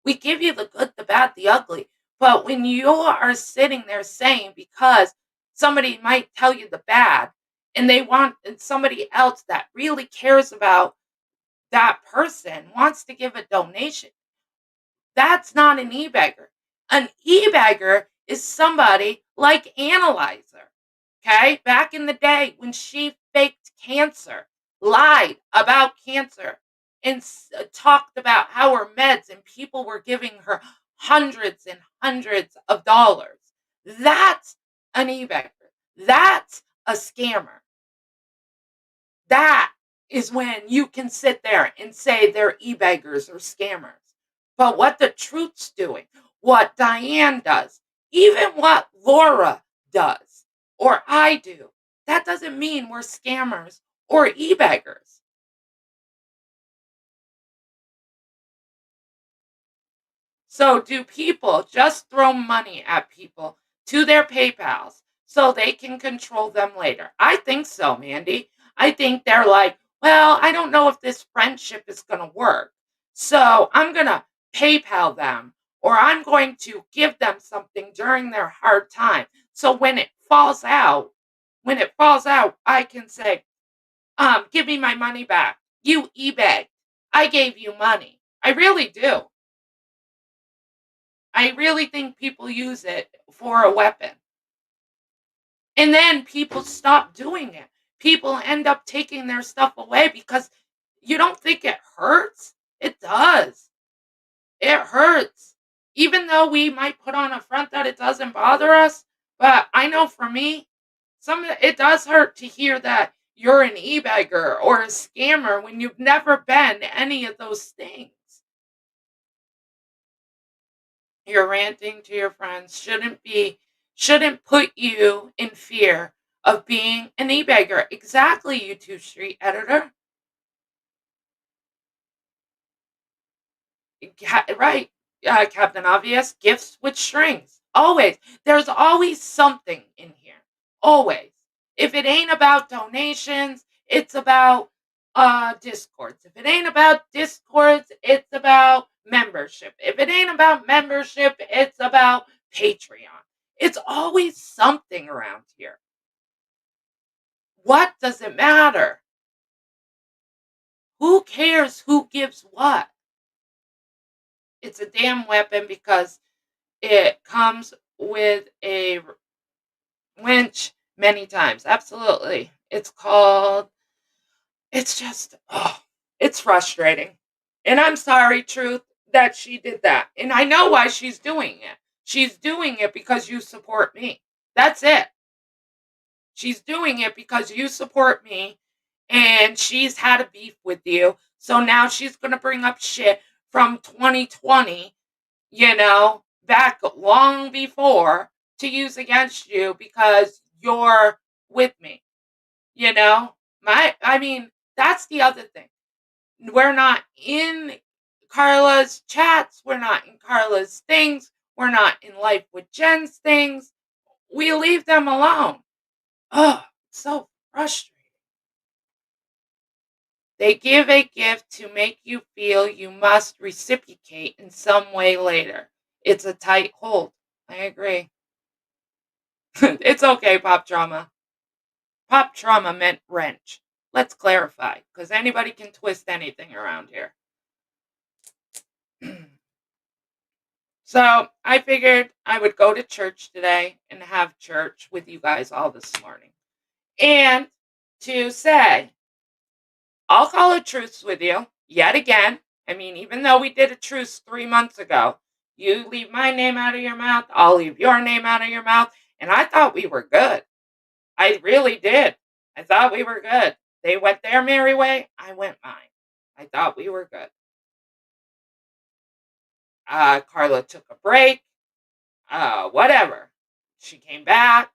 We give you the good, the bad, the ugly. But when you are sitting there saying because somebody might tell you the bad and they want and somebody else that really cares about that person wants to give a donation, that's not an e-bagger. An e-bagger is somebody like Analyzer. Okay? Back in the day when she faked cancer, lied about cancer, and talked about how her meds and people were giving her hundreds and hundreds of dollars. That's an e-bagger. That's a scammer. That is when you can sit there and say they're e-beggars or scammers. But what the truth's doing, what Diane does, even what Laura does, or I do, that doesn't mean we're scammers or e-beggars. So do people just throw money at people to their PayPals so they can control them later? I think so, Mandy. I think they're like, well, I don't know if this friendship is going to work. So I'm going to PayPal them or I'm going to give them something during their hard time. So when it falls out, I can say, give me my money back. You eBay. I gave you money. I really do. I really think people use it for a weapon. And then people stop doing it. People end up taking their stuff away because you don't think it hurts? It does. It hurts. Even though we might put on a front that it doesn't bother us, but I know for me, it does hurt to hear that you're an e-bagger or a scammer when you've never been any of those things. You're ranting to your friends shouldn't put you in fear of being an e-bagger. Exactly, you two street editor. Right. Captain Obvious, gifts with strings. Always. There's always something in here. Always. If it ain't about donations, it's about discords. If it ain't about discords, it's about membership. If it ain't about membership, it's about Patreon. It's always something around here. What does it matter? Who cares who gives what? It's a damn weapon because it comes with a winch many times. Absolutely. It's just, oh, it's frustrating. And I'm sorry, Truth, that she did that. And I know why she's doing it. She's doing it because you support me. That's it. She's doing it because you support me and she's had a beef with you. So now she's going to bring up shit from 2020, back long before to use against you because you're with me, you know? I mean, that's the other thing. We're not in Carla's chats, we're not in Carla's things, we're not in Life with Jen's things. We leave them alone. Oh, so frustrating. They give a gift to make you feel you must reciprocate in some way later. It's a tight hold. I agree. It's okay, Pop Trauma. Pop Trauma meant wrench. Let's clarify, because anybody can twist anything around here. So I figured I would go to church today and have church with you guys all this morning. And to say, I'll call a truce with you yet again. I mean, even though we did a truce 3 months ago, you leave my name out of your mouth, I'll leave your name out of your mouth. And I thought we were good. I really did. I thought we were good. They went their merry way, I went mine. I thought we were good. Carla took a break, whatever. She came back.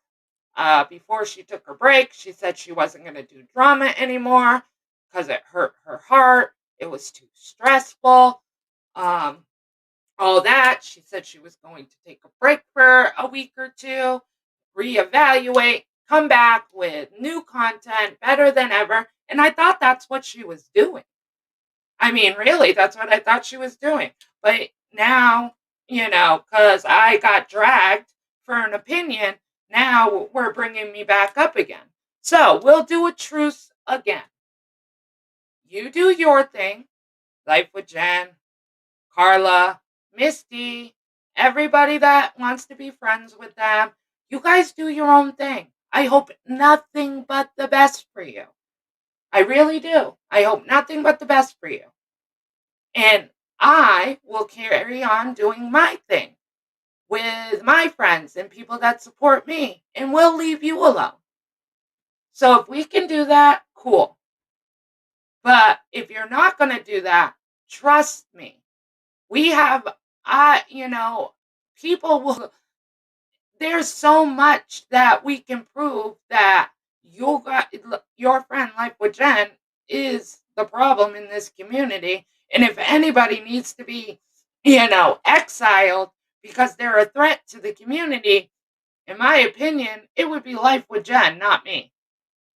Before she took her break, she said she wasn't going to do drama anymore because it hurt her heart. It was too stressful. Um, all that. She said she was going to take a break for a week or two, reevaluate, come back with new content, better than ever. And I thought that's what she was doing. I mean, really, that's what I thought she was doing. But now, because I got dragged for an opinion, now we're bringing me back up again. So we'll do a truce again. You do your thing, Life with Jen, Carla, Misty, everybody that wants to be friends with them. You guys do your own thing. I hope nothing but the best for you. I really do. I hope nothing but the best for you. And I will carry on doing my thing with my friends and people that support me, and we'll leave you alone. So if we can do that, cool. But if you're not going to do that, trust me. We have, people will, there's so much that we can prove that your friend Life with Jen is the problem in this community. And if anybody needs to be, exiled because they're a threat to the community, in my opinion, it would be Life with Jen, not me.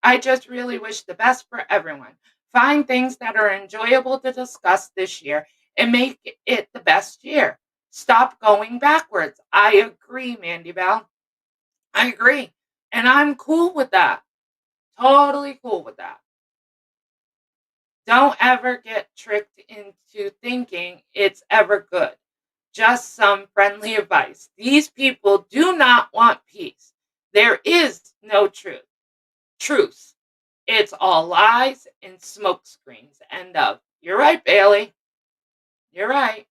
I just really wish the best for everyone. Find things that are enjoyable to discuss this year and make it the best year. Stop going backwards. I agree, Mandy Bell. I agree. And I'm cool with that. Totally cool with that. Don't ever get tricked into thinking it's ever good. Just some friendly advice. These people do not want peace. There is no truth. It's all lies and smoke screens. End of. You're right, Bailey. You're right.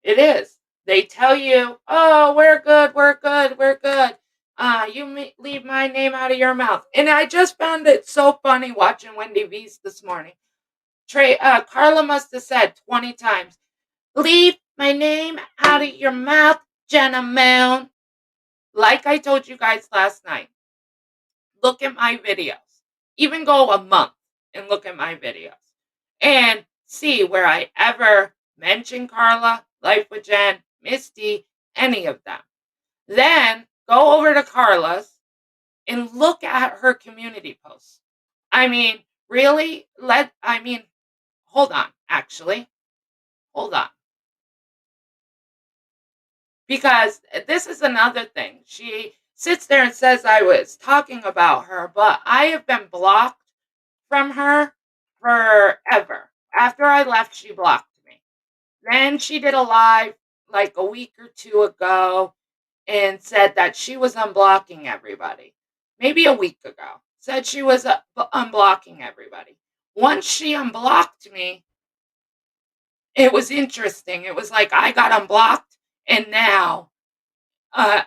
It is. They tell you, oh, we're good, we're good, we're good. Leave my name out of your mouth. And I just found it so funny watching Wendy V's this morning. Carla must have said 20 times, leave my name out of your mouth, Jenna Moon. Like I told you guys last night, look at my videos. Even go a month and look at my videos and see where I ever mention Carla, Life with Jen, Misty, any of them. Then go over to Carla's and look at her community posts. I mean, really? Hold on, actually. Hold on. Because this is another thing. She sits there and says I was talking about her, but I have been blocked from her forever. After I left, she blocked me. Then she did a live like a week or two ago and said that she was unblocking everybody. Maybe a week ago. Said she was unblocking everybody. Once she unblocked me, it was interesting. It was like I got unblocked, and now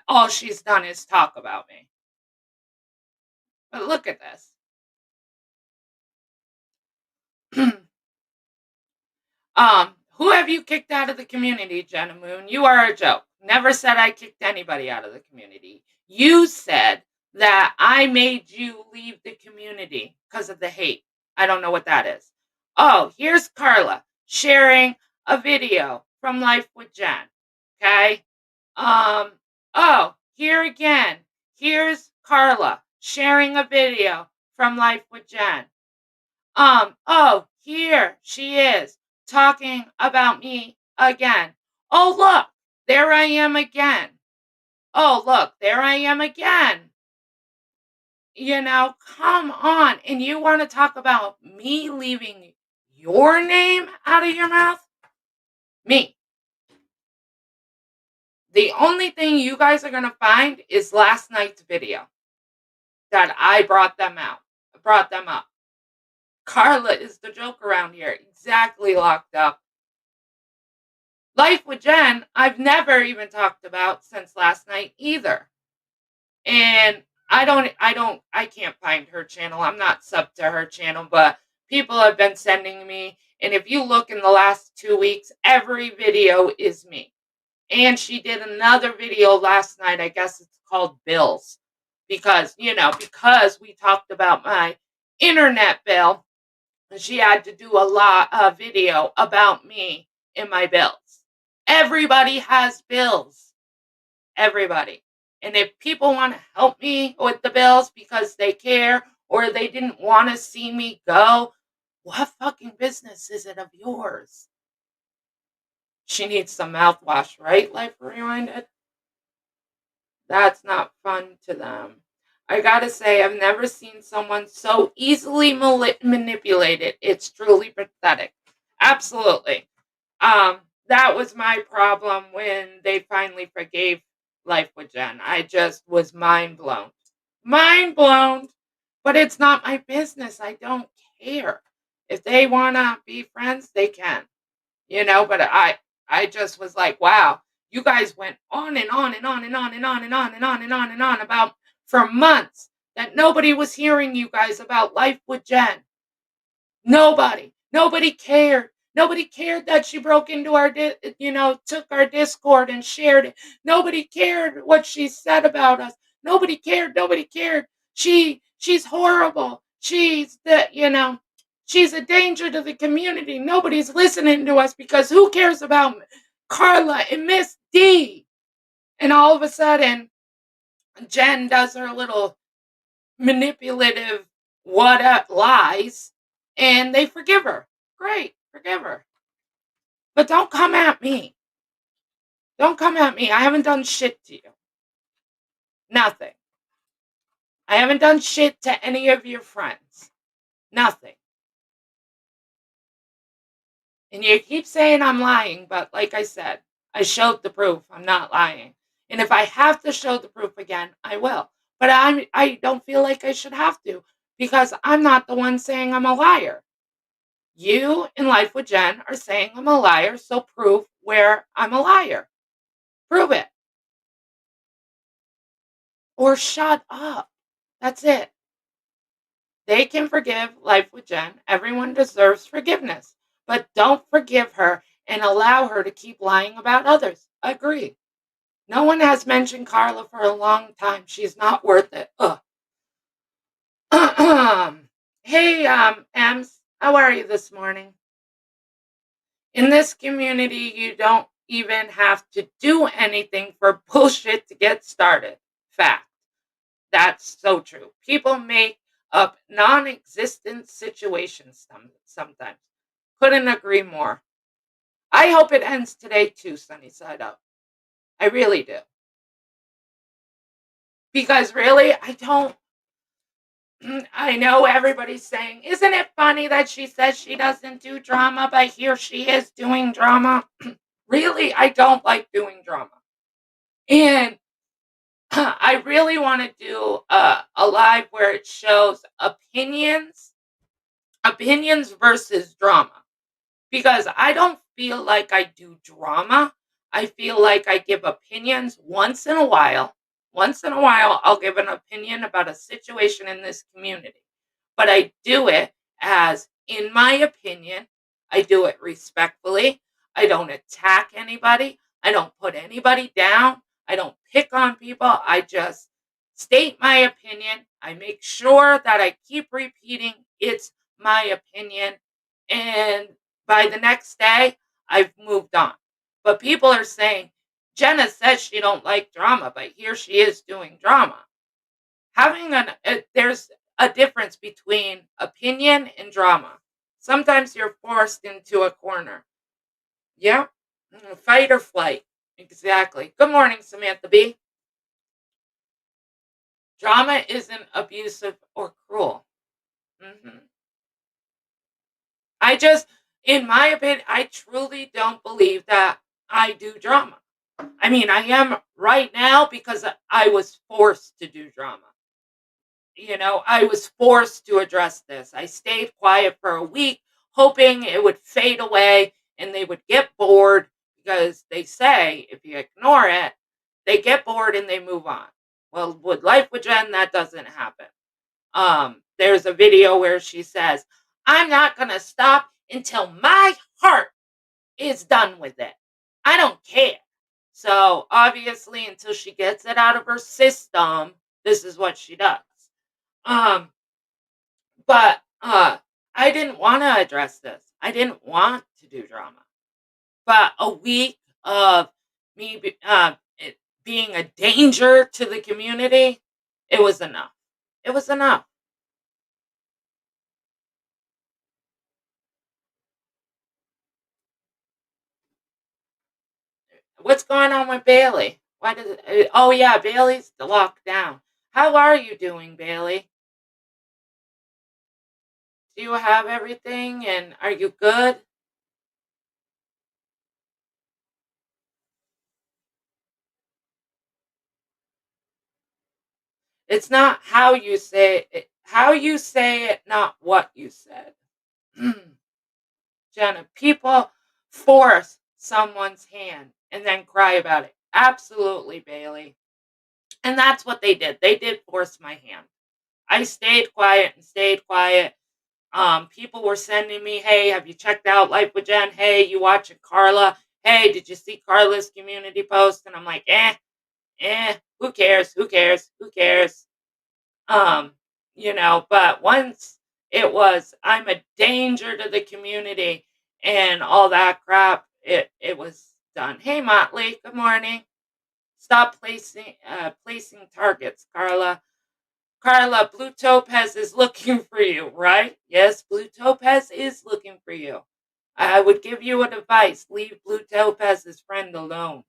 all she's done is talk about me. But look at this. Who have you kicked out of the community, Jenna Moon? You are a joke. Never said I kicked anybody out of the community. You said that I made you leave the community because of the hate. I don't know what that is. Oh, here's Carla sharing a video from Life with Jen. Okay. Um, oh, here again. Here's Carla sharing a video from Life with Jen. Oh, here she is talking about me again. Oh, look, there I am again. Oh, look, there I am again. Come on. And you want to talk about me leaving your name out of your mouth? Me. The only thing you guys are going to find is last night's video that I brought them out, brought them up. Carla is the joke around here, exactly locked up. Life with Jen, I've never even talked about since last night either. And I can't find her channel. I'm not sub to her channel, but people have been sending me. And if you look in the last 2 weeks, every video is me. And she did another video last night. I guess it's called Bills. Because we talked about my internet bill, she had to do a video about me and my bills. Everybody has bills. Everybody. And if people want to help me with the bills because they care or they didn't want to see me go, what fucking business is it of yours? She needs some mouthwash, right? Life Rewinded? That's not fun to them. I gotta say, I've never seen someone so easily manipulated. It's truly pathetic. Absolutely. That was my problem when they finally forgave Life with Jen. I just was mind blown. Mind blown. But it's not my business. I don't care. If they wanna be friends, they can. But I just was like, wow, you guys went on and on and on and on and on and on and on and on and on about for months that nobody was hearing you guys about Life with Jen. Nobody cared. Nobody cared that she broke into took our Discord and shared it. Nobody cared what she said about us. Nobody cared. Nobody cared. She's horrible. She's a danger to the community. Nobody's listening to us because who cares about Carla and Miss D? And all of a sudden, Jen does her little manipulative what up lies and they forgive her. Great, forgive her. But don't come at me. Don't come at me. I haven't done shit to you. Nothing. I haven't done shit to any of your friends. Nothing. And you keep saying I'm lying, but like I said, I showed the proof. I'm not lying. And if I have to show the proof again, I will. But I don't feel like I should have to because I'm not the one saying I'm a liar. You in Life with Jen are saying I'm a liar, so prove where I'm a liar. Prove it. Or shut up. That's it. They can forgive Life with Jen. Everyone deserves forgiveness. But don't forgive her and allow her to keep lying about others. Agree. No one has mentioned Carla for a long time. She's not worth it. Ugh. Hey, Ems, how are you this morning? In this community, you don't even have to do anything for bullshit to get started. Fact. That's so true. People make up non existent situations sometimes. Couldn't agree more. I hope it ends today too, sunny side up. I really do. Because really, I don't. I know everybody's saying, "Isn't it funny that she says she doesn't do drama, but here she is doing drama?" Really, I don't like doing drama. And I really want to do a live where it shows opinions versus drama. Because I don't feel like I do drama. I feel like I give opinions once in a while. Once in a while, I'll give an opinion about a situation in this community. But I do it as, in my opinion, I do it respectfully. I don't attack anybody. I don't put anybody down. I don't pick on people. I just state my opinion. I make sure that I keep repeating it's my opinion. And by the next day, I've moved on. But people are saying, Jenna says she don't like drama, but here she is doing drama. There's a difference between opinion and drama. Sometimes you're forced into a corner. Yeah. Fight or flight. Exactly. Good morning, Samantha B. Drama isn't abusive or cruel. hmm I just, in my opinion, I truly don't believe that I do drama. I mean, I am right now because I was forced to do drama. I was forced to address this. I stayed quiet for a week, hoping it would fade away and they would get bored because they say if you ignore it, they get bored and they move on. Well, with Life with Jen, that doesn't happen. There's a video where she says, I'm not going to stop until my heart is done with it. I don't care. So obviously, until she gets it out of her system, this is what she does. Um, but I didn't want to address this. I didn't want to do drama. But a week of it being a danger to the community, it was enough. It was enough. What's going on with Bailey? Why does it? Oh yeah, Bailey's locked down. How are you doing, Bailey? Do you have everything and are you good? It's not how you say it, not what you said. Jenna, people force someone's hand and then cry about it. Absolutely, Bailey. And that's what they did. They did force my hand. I stayed quiet and stayed quiet. People were sending me, hey, have you checked out Life with Jen? Hey, you watching Carla? Hey, did you see Carla's community post? And I'm like, who cares? Who cares? Who cares? Um, but once it was, I'm a danger to the community and all that crap, it was done. Hey, Motley, good morning. Stop placing targets, Carla. Carla, Blue Topaz is looking for you, right? Yes, Blue Topaz is looking for you. I would give you an advice. Leave Blue Topaz's friend alone.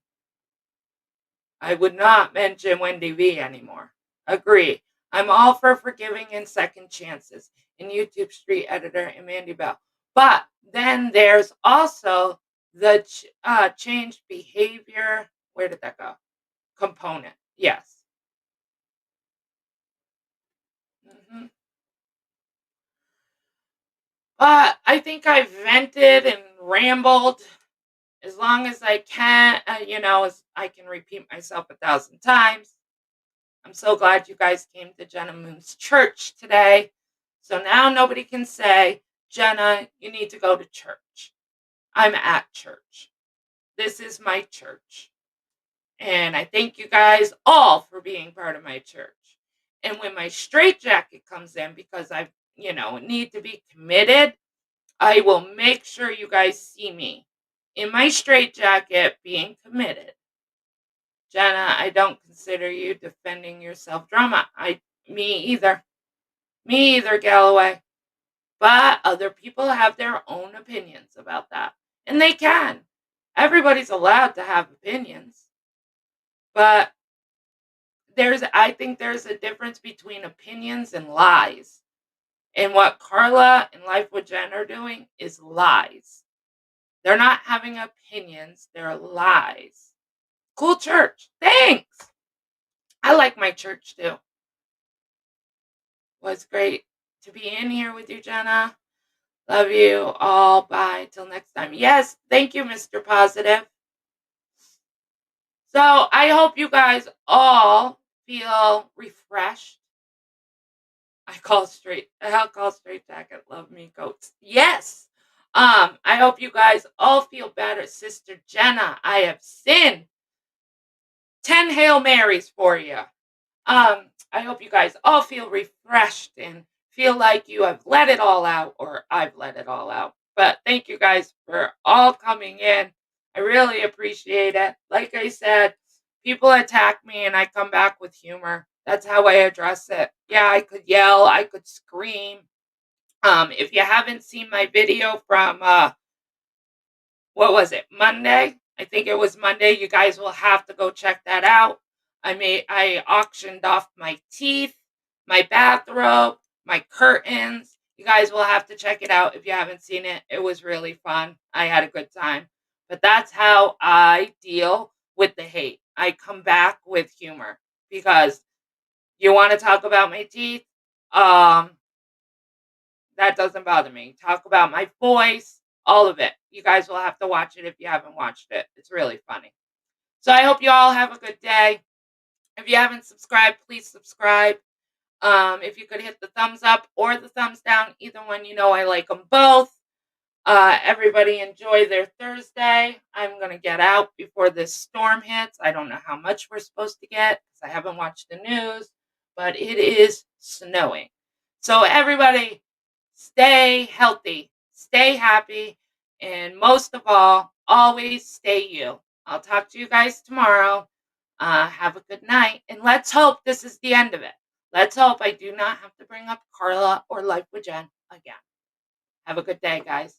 I would not mention Wendy V anymore. Agree. I'm all for forgiving and second chances in YouTube Street Editor and Mandy Bell. But then there's also the changed behavior. Where did that go? Component. Yes. hmm But I think I've vented and rambled as long as I can. As I can repeat myself 1,000 times. I'm so glad you guys came to Jenna Moon's church today. So now nobody can say, Jenna, you need to go to church. I'm at church. This is my church. And I thank you guys all for being part of my church. And when my straitjacket comes in, because need to be committed, I will make sure you guys see me in my straitjacket being committed. Jenna, I don't consider you defending yourself drama. Me either. Me either, Galloway. But other people have their own opinions about that. And they can. Everybody's allowed to have opinions. But I think there's a difference between opinions and lies. And what Carla and Life with Jen are doing is lies. They're not having opinions, they're lies. Cool church. Thanks. I like my church too. Was great to be in here with you, Jenna. Love you all. Bye. Till next time. Yes, thank you, Mr. Positive. So I hope you guys all feel refreshed. I'll call straight jacket. Love me, goats. Yes. I hope you guys all feel better. Sister Jenna, I have sinned. 10 Hail Marys for you. I hope you guys all feel refreshed and feel like you have let it all out, or I've let it all out. But thank you guys for all coming in. I really appreciate it. Like I said, people attack me and I come back with humor. That's how I address it. Yeah, I could yell, I could scream. If you haven't seen my video from what was it, Monday? I think it was Monday. You guys will have to go check that out. I auctioned off my teeth, my bathrobe, my curtains. You guys will have to check it out if you haven't seen it. It was really fun. I had a good time. But that's how I deal with the hate. I come back with humor because you want to talk about my teeth? Um, that doesn't bother me. Talk about my voice, all of it. You guys will have to watch it if you haven't watched it. It's really funny. So I hope you all have a good day. If you haven't subscribed, please subscribe. If you could hit the thumbs up or the thumbs down, either one, you know I like them both. Everybody enjoy their Thursday. I'm going to get out before this storm hits. I don't know how much we're supposed to get because I haven't watched the news, but it is snowing. So everybody, stay healthy, stay happy, and most of all, always stay you. I'll talk to you guys tomorrow. Have a good night, and let's hope this is the end of it. Let's hope I do not have to bring up Carla or Life with Jen again. Have a good day, guys.